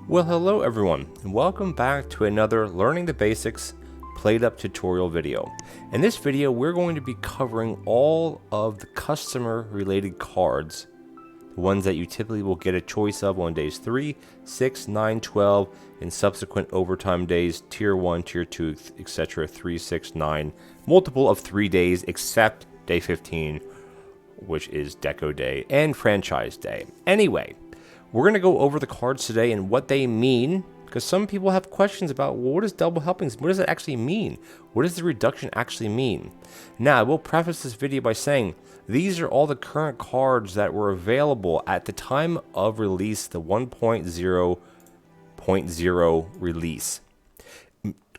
Well, hello everyone, and welcome back to another Learning the Basics PlateUp tutorial video. In this video, we're going to be covering all of the customer related cards, the ones that you typically will get a choice of on days 3, 6, 9, 12, and subsequent overtime days, tier 1, tier 2, etc., 3, 6, 9, multiple of 3 days except day 15, which is Deco Day and Franchise Day. Anyway, we're going to go over the cards today and what they mean, because some people have questions about, well, what is double helpings? What does it actually mean? What does the reduction actually mean? Now, I will preface this video by saying these are all the current cards that were available at the time of release, the 1.0.0 release.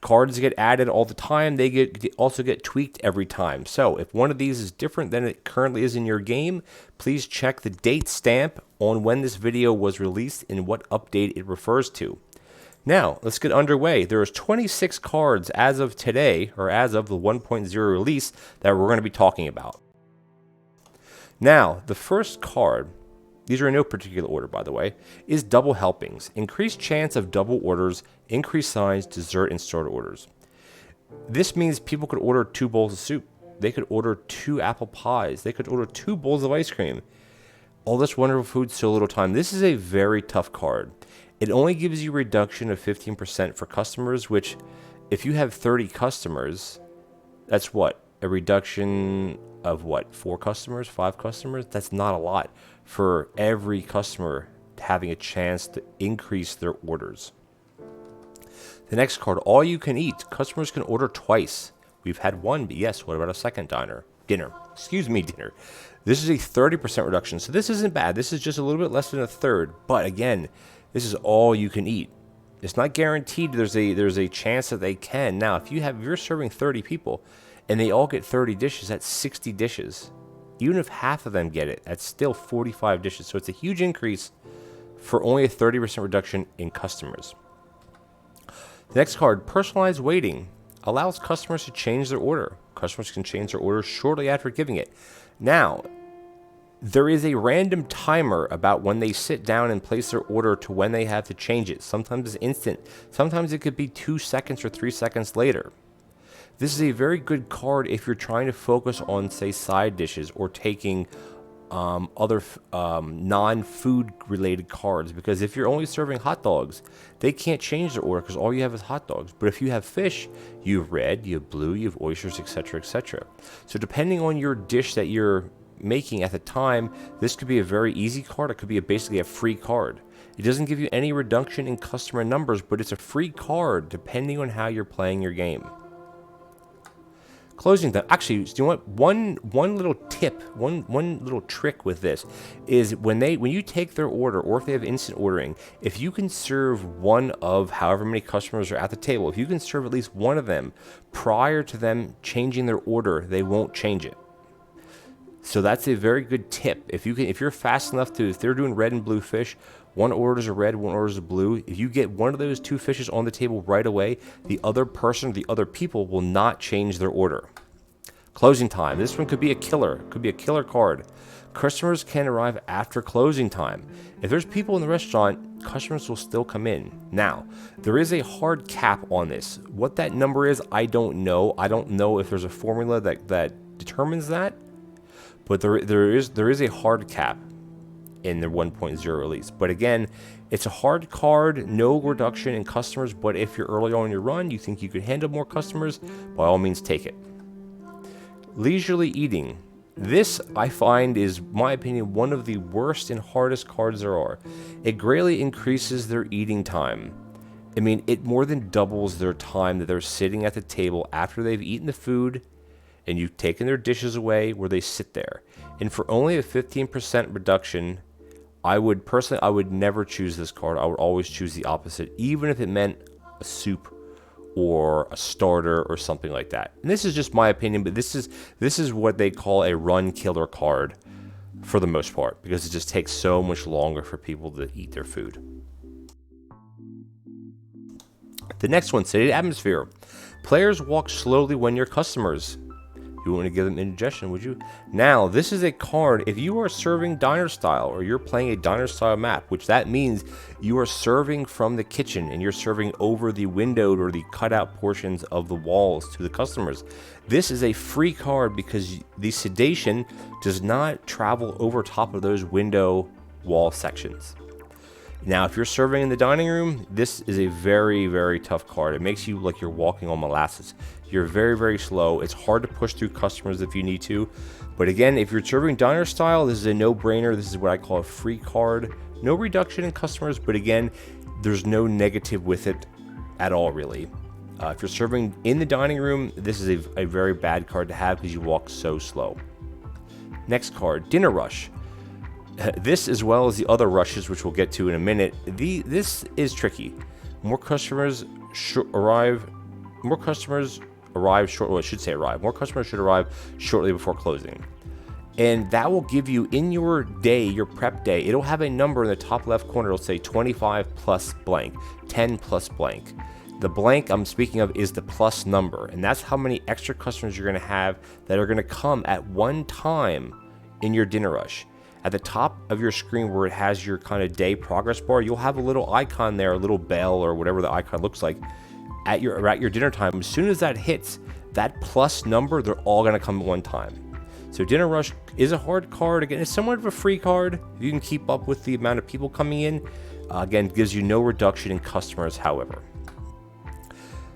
Cards get added all the time. They also get tweaked every time. So if one of these is different than it currently is in your game, please check the date stamp on when this video was released and what update it refers to. Now, let's get underway. There's 26 cards as of today, or as of the 1.0 release, that we're going to be talking about. Now, the first card, these are in no particular order, by the way, is double helpings. Increased chance of double orders, increased size, dessert, and starter orders. This means people could order 2 bowls of soup. They could order 2 apple pies. They could order 2 bowls of ice cream. All this wonderful food, so little time. This is a very tough card. It only gives you a reduction of 15% for customers, which if you have 30 customers, that's what? A reduction of what? 4 customers? 5 customers? That's not a lot for every customer having a chance to increase their orders. The next card, all you can eat. Customers can order twice. We've had one, but yes, what about a second dinner? Dinner. This is a 30% reduction, so this isn't bad. This is just a little bit less than a third, but again, this is all you can eat. It's not guaranteed. There's a chance that they can. Now, if you're serving 30 people and they all get 30 dishes, that's 60 dishes. Even if half of them get it, that's still 45 dishes. So it's a huge increase for only a 30% reduction in customers. The next card, personalized waiting, allows customers to change their order. Customers can change their order shortly after giving it. Now, there is a random timer about when they sit down and place their order to when they have to change it. Sometimes it's instant. Sometimes it could be 2 seconds or 3 seconds later. This is a very good card if you're trying to focus on, say, side dishes or taking other non-food related cards, because if you're only serving hot dogs, they can't change their order because all you have is hot dogs. But if you have fish, you have red, you have blue, you have oysters, etc., etc. So depending on your dish that you're making at the time, this could be a very easy card. It could be basically a free card. It doesn't give you any reduction in customer numbers, but it's a free card depending on how you're playing your game. Closing time. Actually, do you want one little tip, one little trick with this is when you take their order, or if they have instant ordering, if you can serve one of however many customers are at the table, if you can serve at least one of them prior to them changing their order, they won't change it. So that's a very good tip. If you're fast enough to, if they're doing red and blue fish, one orders a red, one orders a blue. If you get one of those 2 fishes on the table right away, the other person, the other people will not change their order. Closing time. This one could be a killer. Could be a killer card. Customers can arrive after closing time. If there's people in the restaurant, customers will still come in. Now, there is a hard cap on this. What that number is, I don't know. I don't know if there's a formula that determines that. But there is a hard cap in the 1.0 release. But again, it's a hard card, no reduction in customers, but if you're early on in your run, you think you could handle more customers, by all means take it. Leisurely eating. This, I find, is, my opinion, one of the worst and hardest cards there are. It greatly increases their eating time. I mean, it more than doubles their time that they're sitting at the table after they've eaten the food and you've taken their dishes away where they sit there. And for only a 15% reduction, I would never choose this card. I would always choose the opposite, even if it meant a soup or a starter or something like that. And this is just my opinion, but this is what they call a run killer card for the most part, because it just takes so much longer for people to eat their food. The next one, sedated atmosphere. Players walk slowly when your customers You wouldn't give them indigestion, would you? Now, this is a card. If you are serving diner style or you're playing a diner style map, which that means you are serving from the kitchen and you're serving over the windowed or the cutout portions of the walls to the customers, this is a free card because the sedation does not travel over top of those window wall sections. Now, if you're serving in the dining room, this is a very, very tough card. It makes you like you're walking on molasses. You're very, very slow. It's hard to push through customers if you need to. But again, if you're serving diner style, this is a no-brainer. This is what I call a free card. No reduction in customers, but again, there's no negative with it at all, really. If you're serving in the dining room, this is a very bad card to have because you walk so slow. Next card, Dinner Rush. This, as well as the other rushes, which we'll get to in a minute, this is tricky. More customers arrive short. Well, I should say arrive. More customers should arrive shortly before closing, and that will give you in your day, your prep day. It'll have a number in the top left corner. It'll say 25 plus blank, 10 plus blank. The blank I'm speaking of is the plus number, and that's how many extra customers you're going to have that are going to come at one time in your dinner rush. At the top of your screen where it has your kind of day progress bar, you'll have a little icon there, a little bell or whatever the icon looks like at your dinner time. As soon as that hits, that plus number, they're all going to come at one time. So Dinner Rush is a hard card. Again, it's somewhat of a free card. You can keep up with the amount of people coming in. Again, gives you no reduction in customers, however.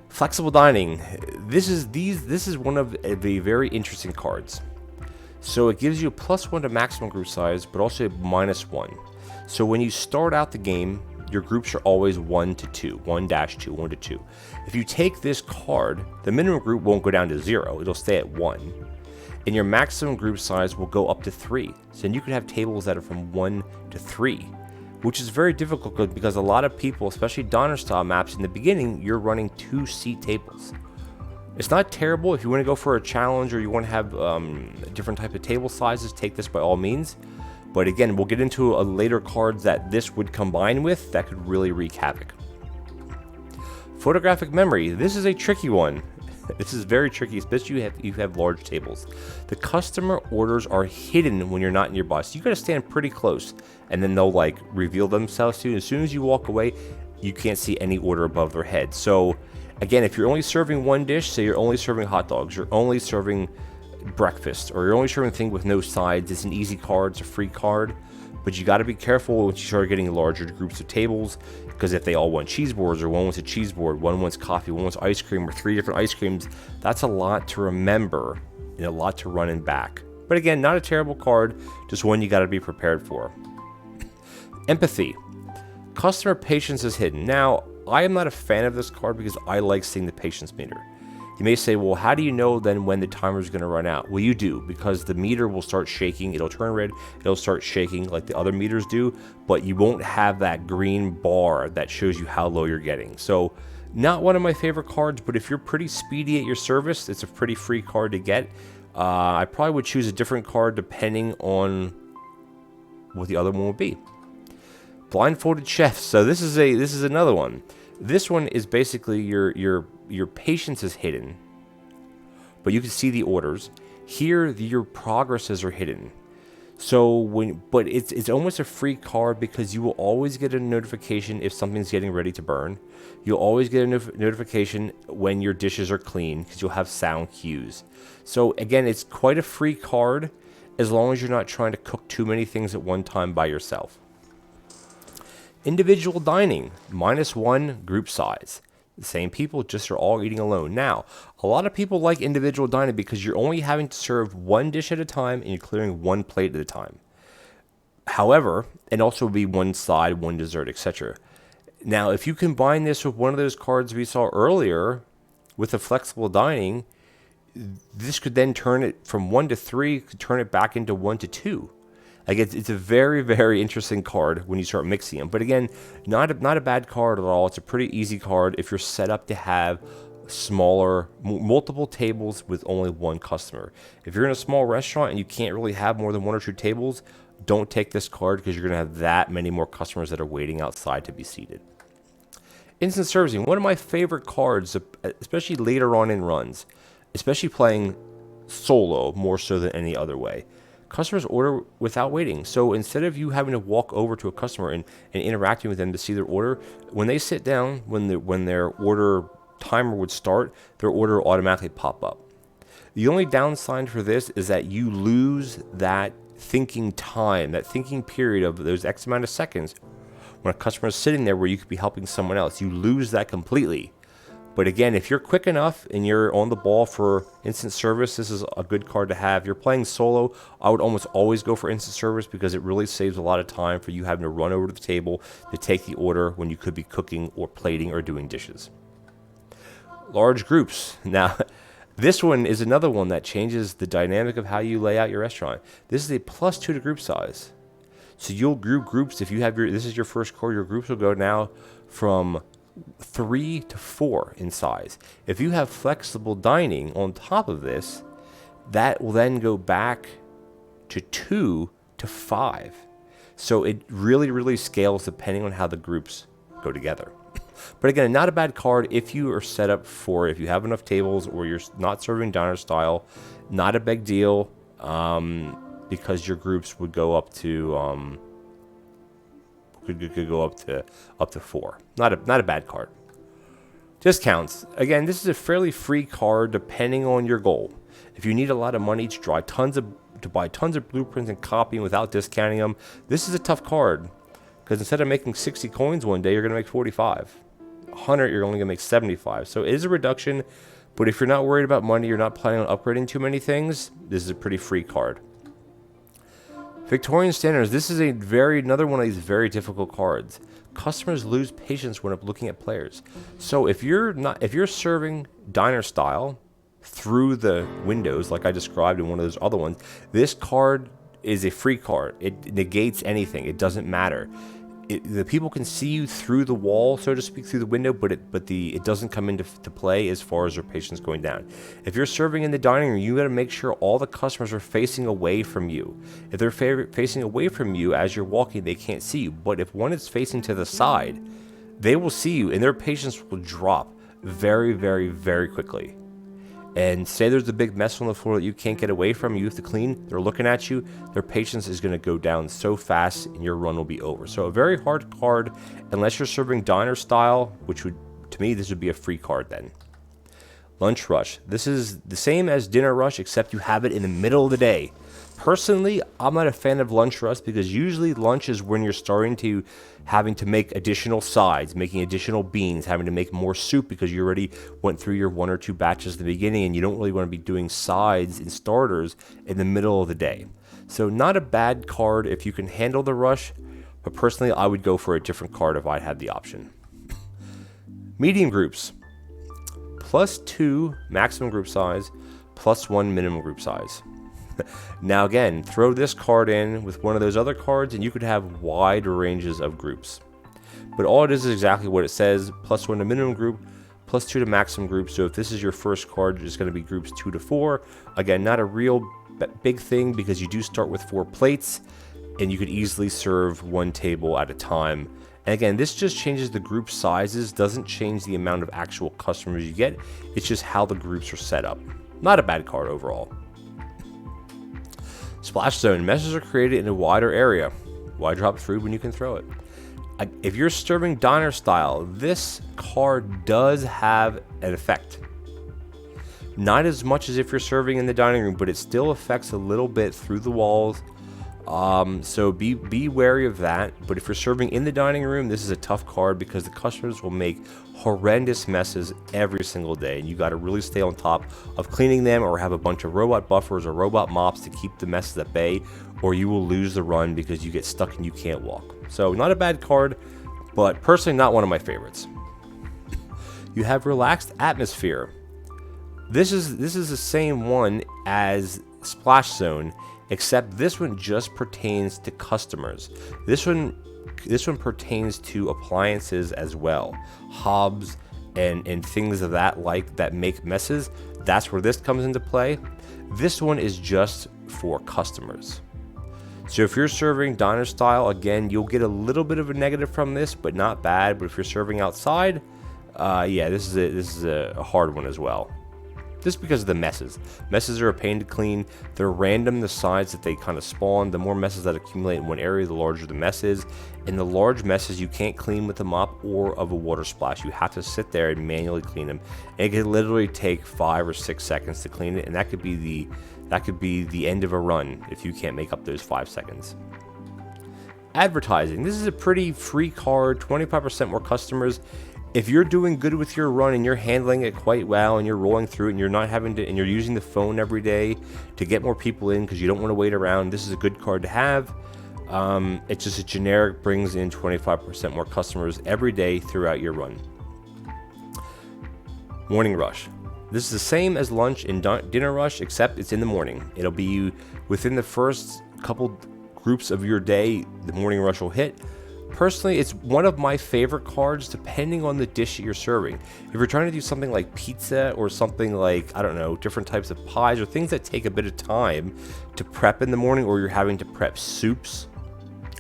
Flexible Dining. This is one of the very interesting cards. So it gives you a +1 to maximum group size, but also a -1. So when you start out the game, your groups are always 1 to 2, 1-2, 1 to 2. If you take this card, the minimum group won't go down to 0, it'll stay at 1. And your maximum group size will go up to 3. So then you could have tables that are from 1 to 3, which is very difficult because a lot of people, especially diner style maps, in the beginning, you're running 2-seat tables. It's not terrible. If you want to go for a challenge or you want to have different type of table sizes, take this by all means. But again, we'll get into a later cards that this would combine with that could really wreak havoc. Photographic memory. This is a tricky one. This is very tricky, especially if you have large tables. The customer orders are hidden when you're not nearby. So you got to stand pretty close and then they'll like reveal themselves to you. As soon as you walk away, you can't see any order above their head. So again, if you're only serving one dish, say you're only serving hot dogs, you're only serving breakfast, or you're only serving a thing with no sides, it's an easy card, it's a free card. But you got to be careful when you start getting larger groups of tables, because if they all want cheese boards, or one wants a cheese board, one wants coffee, one wants ice cream, or 3 different ice creams, that's a lot to remember and a lot to run and back. But again, not a terrible card, just one you got to be prepared for. Empathy. Customer patience is hidden. Now, I am not a fan of this card because I like seeing the patience meter. You may say, well, how do you know then when the timer is going to run out? Well, you do, because the meter will start shaking. It'll turn red. It'll start shaking like the other meters do, but you won't have that green bar that shows you how low you're getting. So not one of my favorite cards, but if you're pretty speedy at your service, it's a pretty free card to get. I probably would choose a different card depending on what the other one would be. Blindfolded Chefs. So this is another one. This one is basically your patience is hidden, but you can see the orders. Here, your progresses are hidden. So but it's almost a free card because you will always get a notification if something's getting ready to burn. You'll always get a notification when your dishes are clean because you'll have sound cues. So again, it's quite a free card as long as you're not trying to cook too many things at one time by yourself. Individual dining, -1 group size. The same people, just are all eating alone. Now, a lot of people like individual dining because you're only having to serve one dish at a time and you're clearing one plate at a time. However, and also be one side, one dessert, etc. Now, if you combine this with one of those cards we saw earlier with the flexible dining, this could then turn it from 1 to 3, could turn it back into 1 to 2. Like it's a very, very interesting card when you start mixing them. But again, not a bad card at all. It's a pretty easy card if you're set up to have smaller, multiple tables with only one customer. If you're in a small restaurant and you can't really have more than 1 or 2 tables, don't take this card because you're going to have that many more customers that are waiting outside to be seated. Instant servicing, one of my favorite cards, especially later on in runs, especially playing solo more so than any other way. Customers order without waiting. So instead of you having to walk over to a customer and interacting with them to see their order, when they sit down, when their order timer would start, their order will automatically pop up. The only downside for this is that you lose that thinking time, that thinking period of those X amount of seconds when a customer is sitting there where you could be helping someone else. You lose that completely. But again, if you're quick enough and you're on the ball for instant service, this is a good card to have. If you're playing solo, I would almost always go for instant service because it really saves a lot of time for you having to run over to the table to take the order when you could be cooking or plating or doing dishes. Large groups. Now, this one is another one that changes the dynamic of how you lay out your restaurant. This is a +2 to group size. So you'll group groups. If you have this is your first card, your groups will go now from 3 to 4 in size. If you have flexible dining on top of this, that will then go back to 2 to 5. So it really scales depending on how the groups go together. But again, not a bad card if you are set up for, if you have enough tables or you're not serving diner style, not a big deal, because your groups would go up to could go up to 4. Not a bad card. Discounts. Again, this is a fairly free card depending on your goal. If you need a lot of money to buy tons of blueprints and copying without discounting them, this is a tough card. Because instead of making 60 coins one day, you're going to make 45. 100, you're only going to make 75. So it is a reduction, but if you're not worried about money, you're not planning on upgrading too many things, this is a pretty free card. Victorian Standards. This is another one of these very difficult cards. Customers lose patience when looking at players. So if you're serving diner style through the windows like I described in one of those other ones, this card is a free card. It negates anything. It doesn't matter. The people can see you through the wall, so to speak, through the window, but it doesn't come into play as far as their patience going down. If you're serving in the dining room, you got to make sure all the customers are facing away from you. If they're facing away from you as you're walking, they can't see you. But if one is facing to the side, they will see you, and their patience will drop very quickly. And say there's a big mess on the floor that you can't get away from, you have to clean, they're looking at you, their patience is going to go down so fast and your run will be over. So a very hard card unless you're serving diner style, which would, to me, this would be a free card then. Lunch rush. This is the same as dinner rush, except you have it in the middle of the day. Personally, I'm not a fan of lunch rush because usually lunch is when you're starting to having to make additional sides, making additional beans, having to make more soup because you already went through your 1 or 2 batches at the beginning and you don't really want to be doing sides and starters in the middle of the day. So not a bad card if you can handle the rush, but personally I would go for a different card if I had the option. Medium groups. +2 maximum group size, +1 minimum group size. Now again, throw this card in with one of those other cards and you could have wide ranges of groups. But all it is exactly what it says, +1 to minimum group, +2 to maximum group. So if this is your first card, it's going to be groups 2 to 4. Again, not a real big thing because you do start with 4 plates and you could easily serve 1 table at a time. And again, this just changes the group sizes, doesn't change the amount of actual customers you get. It's just how the groups are set up. Not a bad card overall. Splash zone. Messes are created in a wider area. Why drop food when you can throw it? If you're serving diner style, this card does have an effect. Not as much as if you're serving in the dining room, but it still affects a little bit through the walls. So be wary of that. But if you're serving in the dining room, this is a tough card because the customers will make horrendous messes every single day, and you got to really stay on top of cleaning them or have a bunch of robot buffers or robot mops to keep the messes at bay, or you will lose the run because you get stuck and you can't walk. So not a bad card, but personally not one of my favorites. You have relaxed atmosphere. This is the same one as Splash Zone, except this one just pertains to customers. This one pertains to appliances as well, hobs and things of that that make messes. That's where this comes into play. This one is just for customers. So if you're serving diner style, again, you'll get a little bit of a negative from this, but not bad. But if you're serving outside, yeah, this is a hard one as well. Just because of the messes. Messes are a pain to clean. They're random, the size that they kind of spawn. The more messes that accumulate in one area, the larger the mess is. And the large messes you can't clean with a mop or of a water splash. You have to sit there and manually clean them. And it can literally take 5 or 6 seconds to clean it, and that could be the end of a run if you can't make up those 5 seconds. Advertising. This is a pretty free card, 25% more customers. If you're doing good with your run and you're handling it quite well and you're rolling through it and you're not having to, and you're using the phone every day to get more people in because you don't want to wait around, this is a good card to have. It's just a generic, brings in 25% more customers every day throughout your run. Morning rush. This is the same as lunch and dinner rush, except it's in the morning. It'll be within the first couple groups of your day, the morning rush will hit. Personally, it's one of my favorite cards depending on the dish that you're serving. If you're trying to do something like pizza or something like, I don't know, different types of pies or things that take a bit of time to prep in the morning, or you're having to prep soups,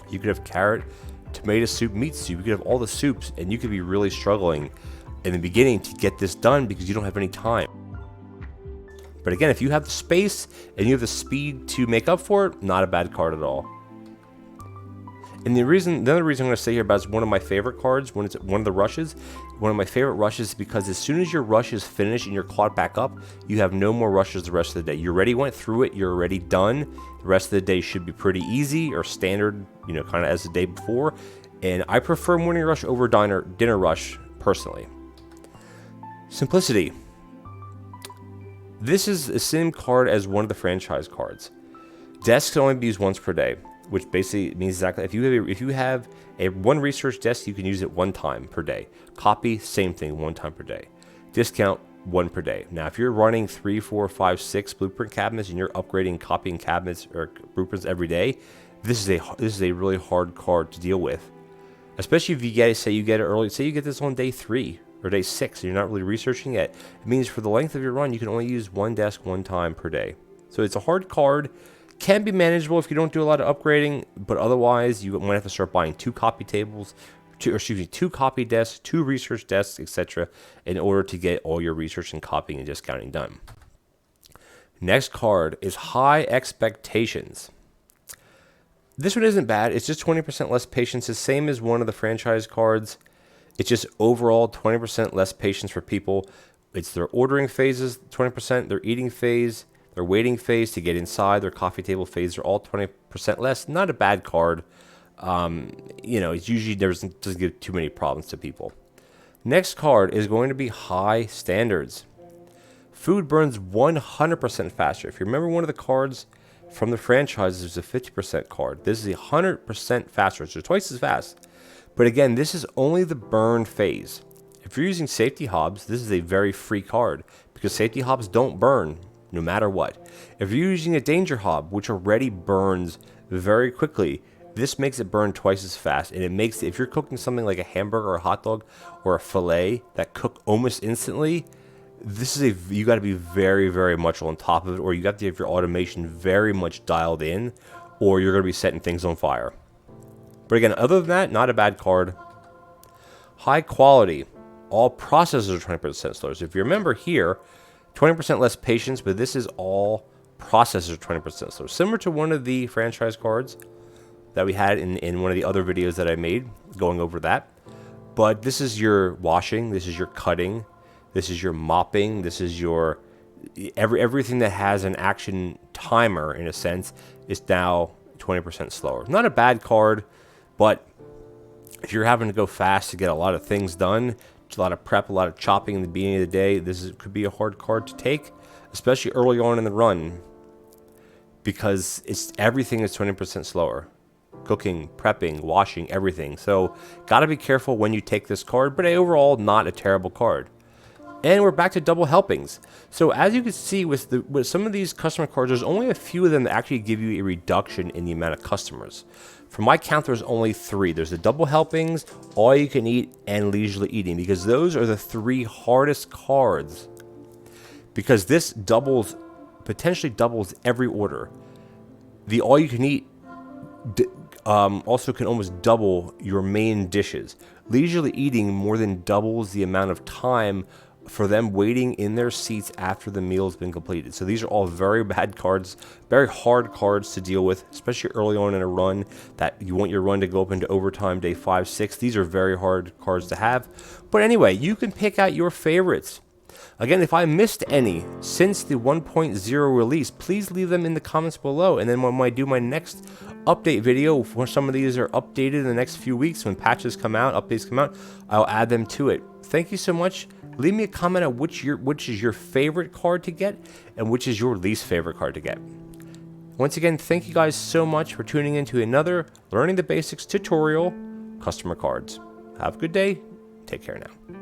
you could have carrot, tomato soup, meat soup, you could have all the soups, and you could be really struggling in the beginning to get this done because you don't have any time. But again, if you have the space and you have the speed to make up for it, not a bad card at all. And the other reason I'm going to say here about it's one of my favorite cards when it's one of the rushes. One of my favorite rushes because as soon as your rush is finished and you're caught back up, you have no more rushes the rest of the day. You already went through it. You're already done. The rest of the day should be pretty easy or standard, kind of as the day before. And I prefer morning rush over dinner rush personally. Simplicity. This is the same card as one of the franchise cards. Desks can only be used once per day, which basically means exactly if you have a one research desk, you can use it 1 time per day. Copy, same thing, 1 time per day. Discount, 1 per day. Now, if you're running 3, 4, 5, 6 blueprint cabinets and you're upgrading copying cabinets or blueprints every day, this is a really hard card to deal with. Especially if you get it early, say you get this on day 3 or day 6 and you're not really researching it. It means for the length of your run, you can only use 1 desk 1 time per day. So it's a hard card. Can be manageable if you don't do a lot of upgrading, but otherwise you might have to start buying 2 copy tables, 2 copy desks, 2 research desks, etc. in order to get all your research and copying and discounting done. Next card is High Expectations. This one isn't bad. It's just 20% less patience. It's the same as one of the franchise cards. It's just overall 20% less patience for people. It's their ordering phases, 20%, their eating phase, their waiting phase to get inside, their coffee table phase are all 20% less. Not a bad card. It usually doesn't give too many problems to people. Next card is going to be High Standards. Food burns 100% faster. If you remember one of the cards from the franchise, there's a 50% card. This is 100% faster, so twice as fast. But again, this is only the burn phase. If you're using safety hobs, this is a very free card because safety hobs don't burn no matter what. If you're using a danger hob, which already burns very quickly, this makes it burn twice as fast. And it makes, if you're cooking something like a hamburger or a hot dog or a filet that cook almost instantly, you got to be very, very much on top of it, or you got to have your automation very much dialed in, or you're going to be setting things on fire. But again, other than that, not a bad card. High quality. All processors are 20% slower. So if you remember here, 20% less patience, but this is all processors 20% slower. Similar to one of the franchise cards that we had in one of the other videos that I made, going over that. But this is your washing, this is your cutting, this is your mopping, this is your everything that has an action timer in a sense is now 20% slower. Not a bad card, but if you're having to go fast to get a lot of things done, a lot of prep, a lot of chopping in the beginning of the day, could be a hard card to take, especially early on in the run, because everything is 20% slower. Cooking, prepping, washing, everything. So got to be careful when you take this card, but overall not a terrible card. And we're back to double helpings. So as you can see with some of these customer cards, there's only a few of them that actually give you a reduction in the amount of customers. For my count, there's only 3. There's the double helpings, all you can eat, and leisurely eating, because those are the 3 hardest cards. Because this potentially doubles every order. The all you can eat also can almost double your main dishes. Leisurely eating more than doubles the amount of time for them waiting in their seats after the meal has been completed. So these are all very bad cards, very hard cards to deal with, especially early on in a run that you want your run to go up into overtime, day 5, 6. These are very hard cards to have. But anyway, you can pick out your favorites. Again, if I missed any since the 1.0 release, please leave them in the comments below. And then when I do my next update video, when some of these are updated in the next few weeks, when patches come out, updates come out, I'll add them to it. Thank you so much. Leave me a comment on which is your favorite card to get and which is your least favorite card to get. Once again, thank you guys so much for tuning in to another Learning the Basics tutorial, Customer Cards. Have a good day. Take care now.